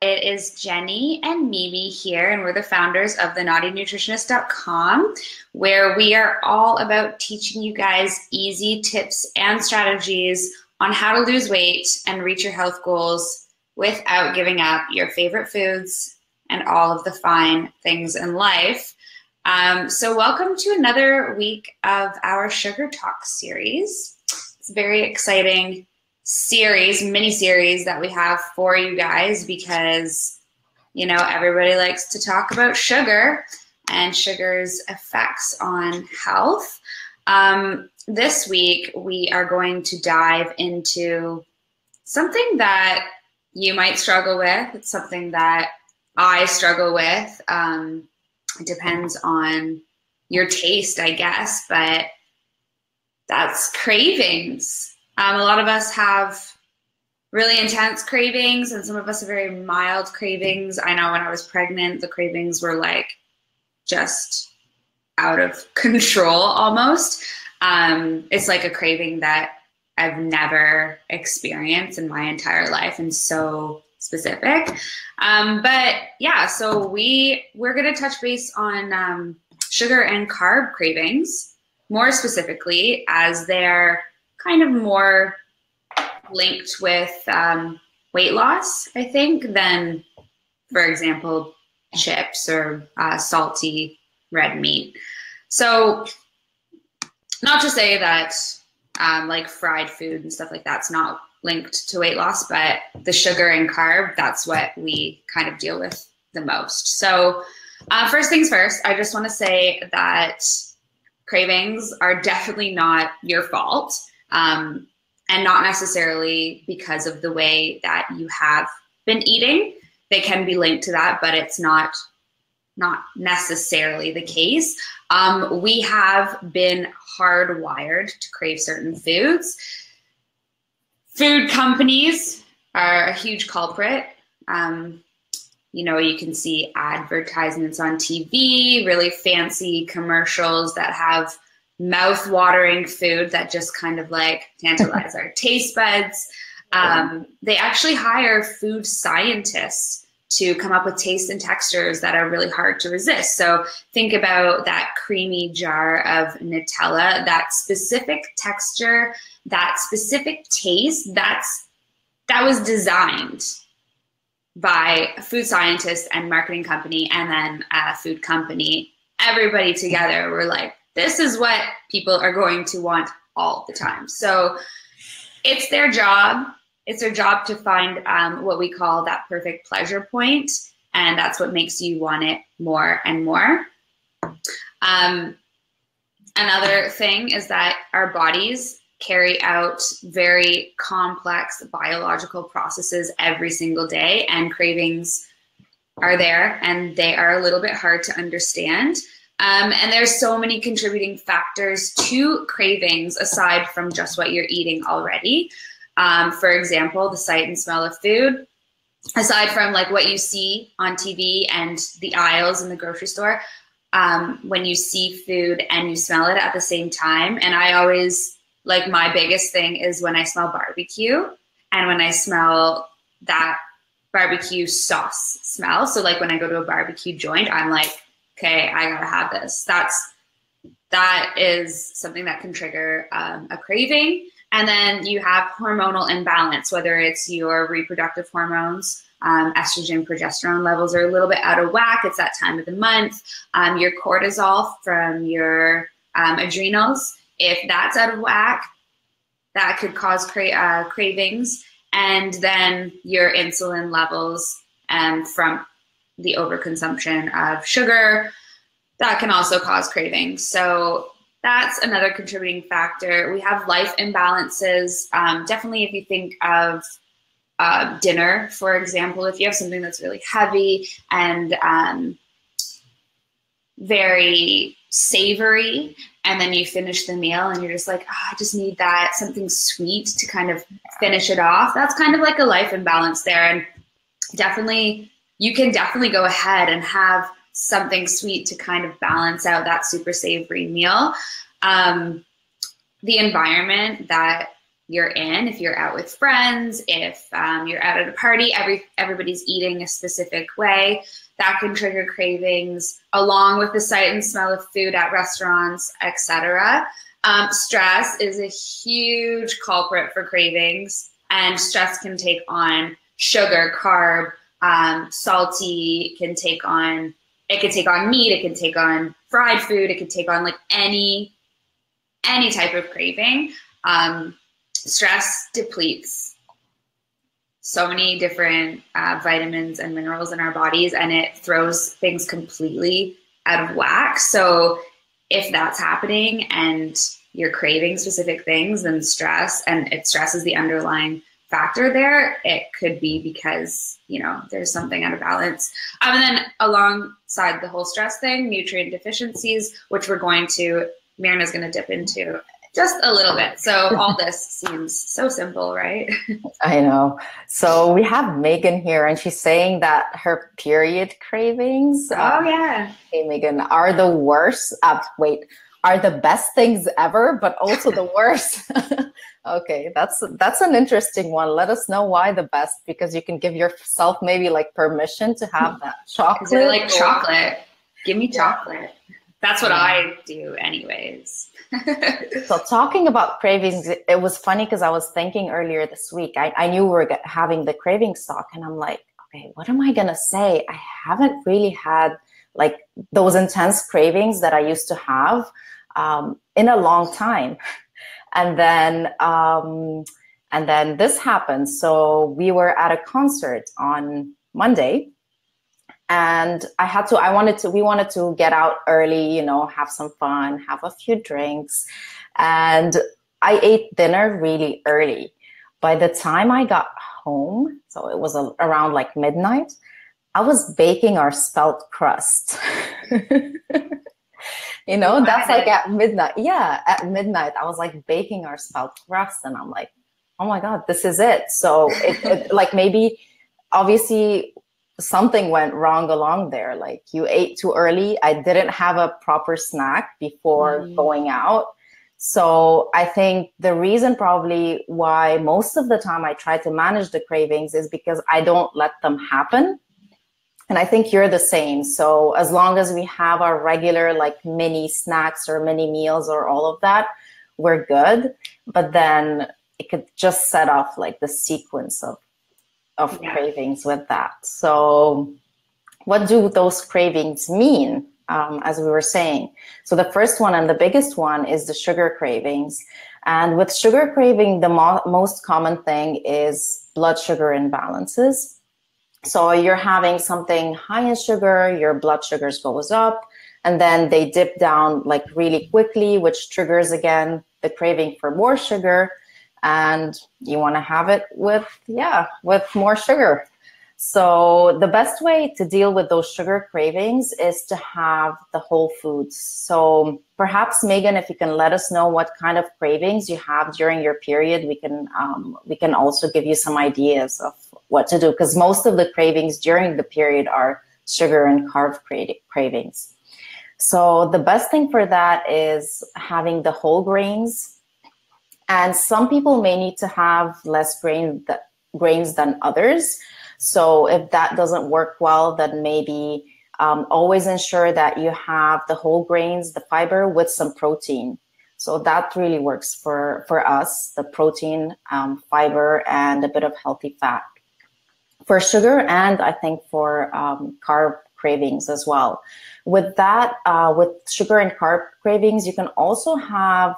It is Jenny and Mimi here, and we're the founders of thenaughtynutritionist.com, where we are all about teaching you guys easy tips and strategies on how to lose weight and reach your health goals without giving up your favorite foods and all of the fine things in life. So welcome to another week of our Sugar Talk series. It's very exciting mini series that we have for you guys because, you know, everybody likes to talk about sugar and sugar's effects on health. This week, we are going to dive into something that you might struggle with. It's something that I struggle with. It depends on your taste, I guess, but that's cravings. A lot of us have really intense cravings, and some of us have very mild cravings. I know when I was pregnant, the cravings were like just out of control almost. It's like a craving that I've never experienced in my entire life, and so specific. But yeah, so we're going to touch base on sugar and carb cravings more specifically, as they're kind of more linked with weight loss, I think, than, for example, chips or salty red meat. So not to say that like fried food and stuff like that's not linked to weight loss, but the sugar and carb, that's what we kind of deal with the most. So first things first, I just want to say that cravings are definitely not your fault. And not necessarily because of the way that you have been eating. They can be linked to that, but it's not necessarily the case. We have been hardwired to crave certain foods. Food companies are a huge culprit. You know, you can see advertisements on TV, really fancy commercials that have mouth-watering food that just kind of like tantalize our taste buds. They actually hire food scientists to come up with tastes and textures that are really hard to resist. So think about that creamy jar of Nutella, that specific texture, that specific taste, that was designed by a food scientist and marketing company, and then a food company. Everybody together were like, this is what people are going to want all the time. So it's their job. It's their job to find what we call that perfect pleasure point, and that's what makes you want it more and more. Another thing is that our bodies carry out very complex biological processes every single day, and cravings are there, and they are a little bit hard to understand. And there's so many contributing factors to cravings aside from just what you're eating already. For example, the sight and smell of food, aside from like what you see on TV and the aisles in the grocery store, when you see food and you smell it at the same time. And I always, like, my biggest thing is when I smell barbecue and when I smell that barbecue sauce smell. So like when I go to a barbecue joint, I'm like, okay, I gotta have this. That is something that can trigger a craving. And then you have hormonal imbalance, whether it's your reproductive hormones, estrogen, progesterone levels are a little bit out of whack. It's that time of the month. Your cortisol from your adrenals, if that's out of whack, that could cause cravings. And then your insulin levels from the overconsumption of sugar, that can also cause cravings. So that's another contributing factor. We have life imbalances. Definitely if you think of dinner, for example, if you have something that's really heavy and very savory, and then you finish the meal and you're just like, oh, I just need that something sweet to kind of finish it off. That's kind of like a life imbalance there. And definitely, you can definitely go ahead and have something sweet to kind of balance out that super savory meal. The environment that you're in, if you're out with friends, if you're out at a party, everybody's eating a specific way, that can trigger cravings, along with the sight and smell of food at restaurants, etc. Stress is a huge culprit for cravings, and stress can take on sugar, carb, salty, it can take on meat, it can take on fried food, it can take on like any type of craving. Stress depletes so many different vitamins and minerals in our bodies, and it throws things completely out of whack. So if that's happening and you're craving specific things, then stress is the underlying factor there. It could be because, you know, there's something out of balance. And then alongside the whole stress thing, nutrient deficiencies, which Mirna's going to dip into just a little bit. So all this seems so simple, right? I know. So we have Megan here, and she's saying that her period cravings, yeah. hey Megan, are the worst. Are the best things ever, but also the worst. Okay, that's an interesting one. Let us know why the best, because you can give yourself maybe like permission to have that chocolate. Is it like chocolate? Give me chocolate. That's what I do anyways. So talking about cravings, it was funny because I was thinking earlier this week, I knew we were having the cravings talk, and I'm like, okay, what am I going to say? I haven't really had like those intense cravings that I used to have in a long time. And then this happened. So we were at a concert on Monday, and we wanted to get out early, you know, have some fun, have a few drinks. And I ate dinner really early. By the time I got home, so it was around like midnight, I was baking our spelt crust. You know, that's like at midnight. Yeah, at midnight, I was like baking our spelt crust, and I'm like, oh my God, this is it. So it like maybe, obviously, something went wrong along there. Like you ate too early. I didn't have a proper snack before going out. So I think the reason probably why most of the time I try to manage the cravings is because I don't let them happen. And I think you're the same. So as long as we have our regular like mini snacks or mini meals or all of that, we're good. But then it could just set off like the sequence of cravings with that. So what do those cravings mean, as we were saying? So the first one and the biggest one is the sugar cravings. And with sugar craving, the most common thing is blood sugar imbalances. So you're having something high in sugar, your blood sugars goes up, and then they dip down like really quickly, which triggers again the craving for more sugar. And you want to have it with more sugar. So the best way to deal with those sugar cravings is to have the whole foods. So perhaps, Megan, if you can let us know what kind of cravings you have during your period, we can also give you some ideas of what to do, because most of the cravings during the period are sugar and carb cravings. So the best thing for that is having the whole grains. And some people may need to have less grains than others. So if that doesn't work well, then maybe always ensure that you have the whole grains, the fiber with some protein. So that really works for us, the protein, fiber, and a bit of healthy fat. For sugar, and I think for carb cravings as well. With that, with sugar and carb cravings, you can also have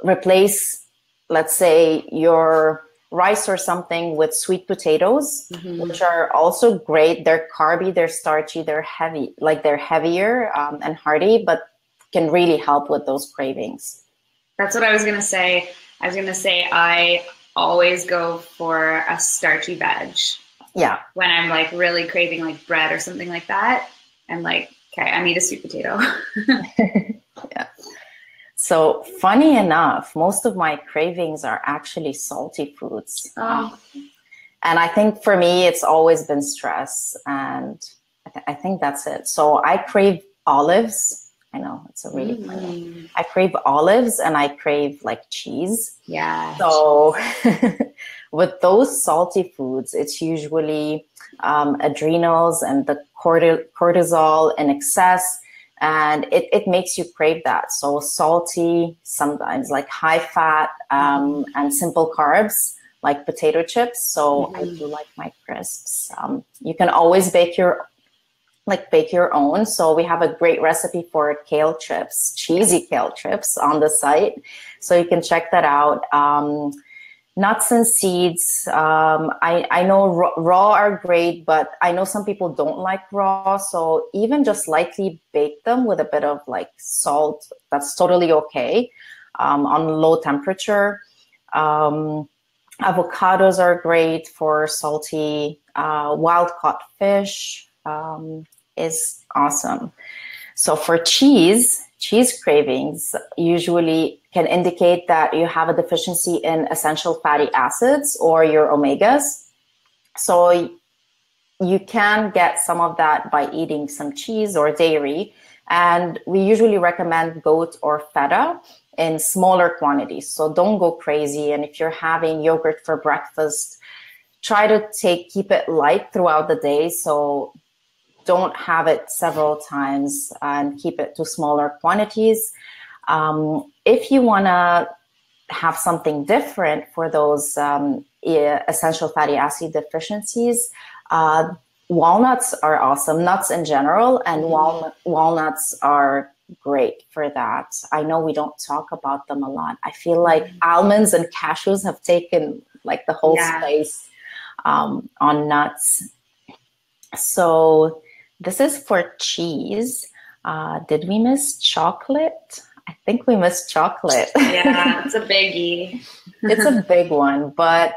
replace, let's say, your rice or something with sweet potatoes, which are also great. They're carby, they're starchy, they're heavy, like they're heavier and hearty, but can really help with those cravings. That's what I was going to say. I always go for a starchy veg. Yeah. When I'm like really craving like bread or something like that, I'm like, okay, I need a sweet potato. Yeah. So funny enough, most of my cravings are actually salty foods. Oh. And I think for me, it's always been stress. And I think that's it. So I crave olives I know it's a really funny one. I crave olives and I crave like cheese. Yeah. So with those salty foods, it's usually adrenals and the cortisol in excess, and it makes you crave that. So salty, sometimes like high fat and simple carbs like potato chips. So I do like my crisps. You can always bake your own. So we have a great recipe for kale chips, cheesy kale chips on the site. So you can check that out. Nuts and seeds. I know raw are great, but I know some people don't like raw. So even just lightly bake them with a bit of like salt, that's totally okay on low temperature. Avocados are great for salty. Wild caught fish is awesome. So for cheese cravings usually can indicate that you have a deficiency in essential fatty acids or your omegas. So you can get some of that by eating some cheese or dairy. And we usually recommend goat or feta in smaller quantities. So don't go crazy. And if you're having yogurt for breakfast, try to keep it light throughout the day. So don't have it several times and keep it to smaller quantities. If you want to have something different for those essential fatty acid deficiencies, walnuts are awesome. Nuts in general, and walnuts are great for that. I know we don't talk about them a lot. I feel like almonds and cashews have taken like the whole space on nuts. So this is for cheese. Did we miss chocolate? I think we missed chocolate. Yeah, it's a biggie. It's a big one. But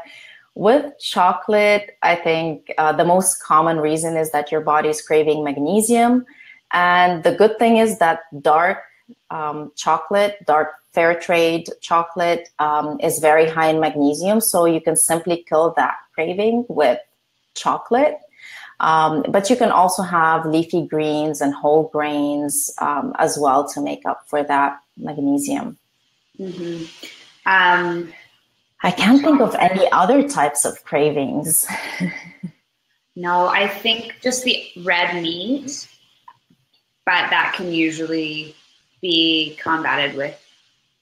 with chocolate, I think the most common reason is that your body is craving magnesium. And the good thing is that dark chocolate, dark fair trade chocolate is very high in magnesium. So you can simply kill that craving with chocolate. But you can also have leafy greens and whole grains as well to make up for that magnesium. I can't think of any other types of cravings. No, I think just the red meat, but that can usually be combated with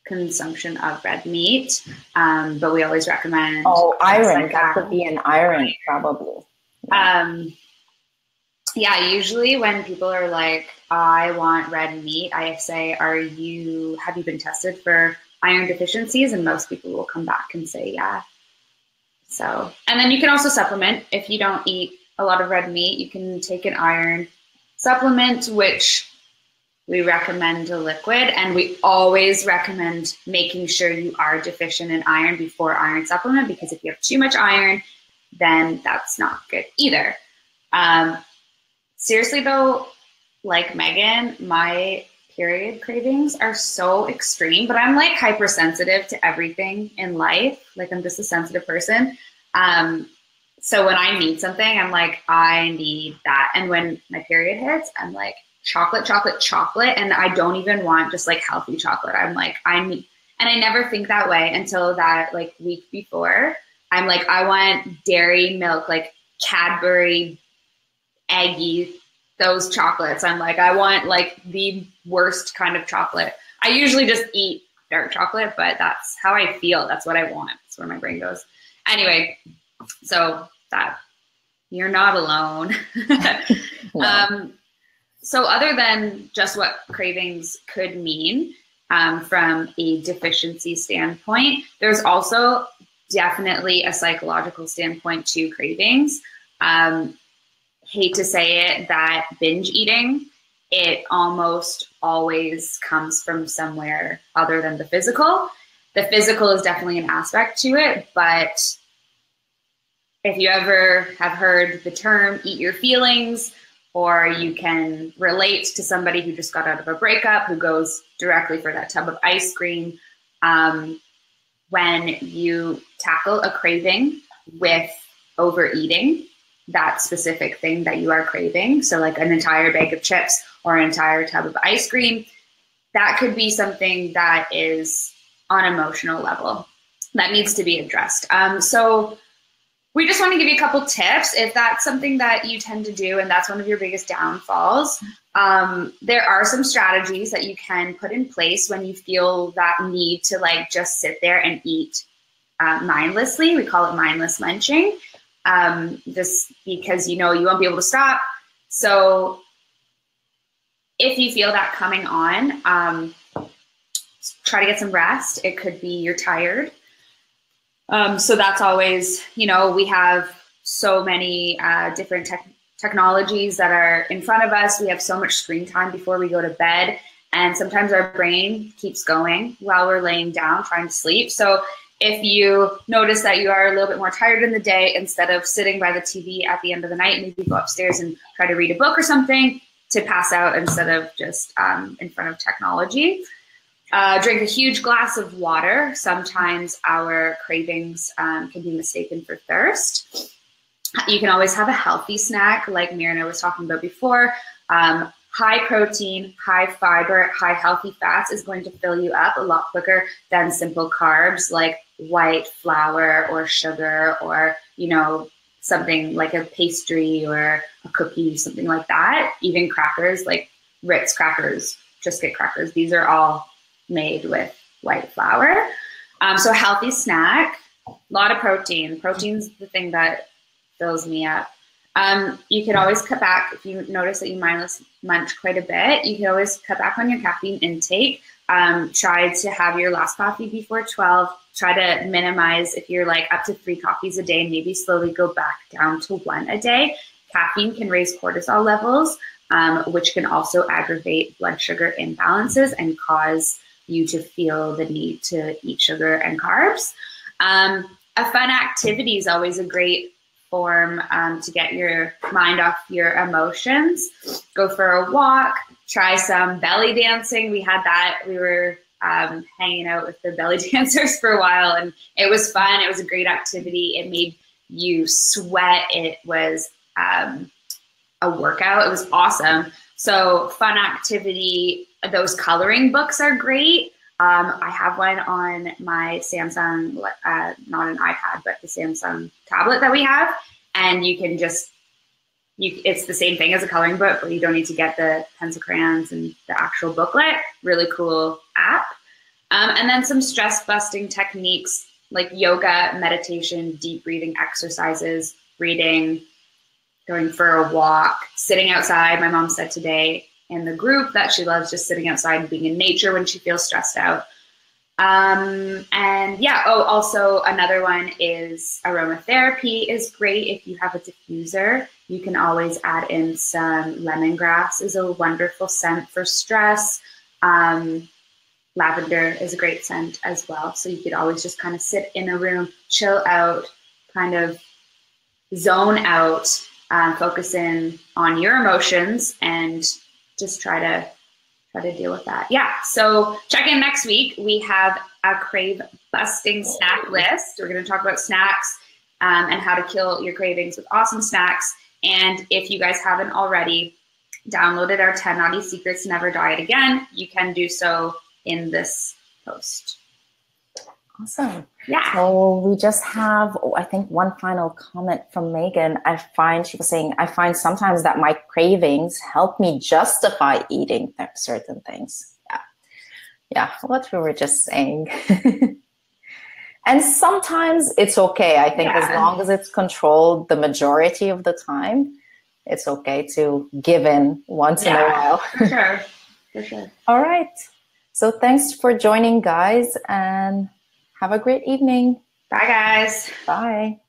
consumption of red meat. But we always recommend. Iron. Like that could be an iron, probably. Yeah, usually when people are like, I want red meat, I say, have you been tested for iron deficiencies? And most people will come back and say, yeah. So, and then you can also supplement. If you don't eat a lot of red meat, you can take an iron supplement, which we recommend a liquid. And we always recommend making sure you are deficient in iron before iron supplement, because if you have too much iron, then that's not good either. Seriously though, like Megan, my period cravings are so extreme, but I'm like hypersensitive to everything in life. Like I'm just a sensitive person. So when I need something, I'm like, I need that. And when my period hits, I'm like, chocolate, chocolate, chocolate. And I don't even want just like healthy chocolate. I'm like, and I never think that way until that like week before. I'm like, I want dairy milk, like Cadbury, eggy, those chocolates. I'm like, I want like the worst kind of chocolate. I usually just eat dark chocolate, but that's how I feel. That's what I want. That's where my brain goes. Anyway, so that you're not alone. No. So other than just what cravings could mean from a deficiency standpoint, there's also definitely a psychological standpoint to cravings. Hate to say it, that binge eating, it almost always comes from somewhere other than the physical. The physical is definitely an aspect to it, but if you ever have heard the term eat your feelings, or you can relate to somebody who just got out of a breakup, who goes directly for that tub of ice cream, when you tackle a craving with overeating, that specific thing that you are craving, so like an entire bag of chips or an entire tub of ice cream, that could be something that is on emotional level that needs to be addressed. So we just want to give you a couple tips if that's something that you tend to do and that's one of your biggest downfalls. There are some strategies that you can put in place when you feel that need to like just sit there and eat mindlessly. We call it mindless munching, just because you won't be able to stop. So if you feel that coming on, try to get some rest. It could be you're tired. So that's always, we have so many different technologies that are in front of us. We have so much screen time before we go to bed. And sometimes our brain keeps going while we're laying down trying to sleep. So if you notice that you are a little bit more tired in the day, instead of sitting by the TV at the end of the night, maybe go upstairs and try to read a book or something to pass out instead of just in front of technology. Drink a huge glass of water. Sometimes our cravings can be mistaken for thirst. You can always have a healthy snack like Mirna was talking about before. High protein, high fiber, high healthy fats is going to fill you up a lot quicker than simple carbs like white flour or sugar or, something like a pastry or a cookie, something like that. Even crackers like Ritz crackers, Triscuit crackers. These are all made with white flour. So a healthy snack, a lot of protein. Protein's the thing that fills me up. You can always cut back if you notice that you mindless munch quite a bit. You can always cut back on your caffeine intake. Try to have your last coffee before 12. Try to minimize if you're like up to 3 coffees a day, and maybe slowly go back down to 1 a day. Caffeine can raise cortisol levels, which can also aggravate blood sugar imbalances and cause you to feel the need to eat sugar and carbs. A fun activity is always a great form to get your mind off your emotions. Go for a walk, try some belly dancing. We had that. We were hanging out with the belly dancers for a while, and it was fun. It was a great activity. It made you sweat. It was a workout. It was awesome. So fun activity. Those coloring books are great. I have one on my Samsung, not an iPad, but the Samsung tablet that we have. And you can just, it's the same thing as a coloring book, but you don't need to get the pencil crayons and the actual booklet. Really cool app. And then some stress busting techniques like yoga, meditation, deep breathing exercises, reading, going for a walk, sitting outside. My mom said today in the group that she loves just sitting outside and being in nature when she feels stressed out. And yeah, also another one is aromatherapy is great. If you have a diffuser, you can always add in some lemongrass is a wonderful scent for stress. Lavender is a great scent as well. So you could always just kind of sit in a room, chill out, kind of zone out, focus in on your emotions and just try to deal with that. Yeah, so check in next week. We have a crave busting snack list. We're going to talk about snacks and how to kill your cravings with awesome snacks. And if you guys haven't already downloaded our 10 Naughty Secrets to Never Diet Again, you can do so in this post. Awesome. Yeah. So we just have, I think, one final comment from Megan. She was saying, I find sometimes that my cravings help me justify eating certain things. Yeah, what we were just saying. And sometimes it's okay. I think as long as it's controlled the majority of the time, it's okay to give in once in a while. For sure. For sure. All right. So thanks for joining, guys, and have a great evening. Bye, guys. Bye.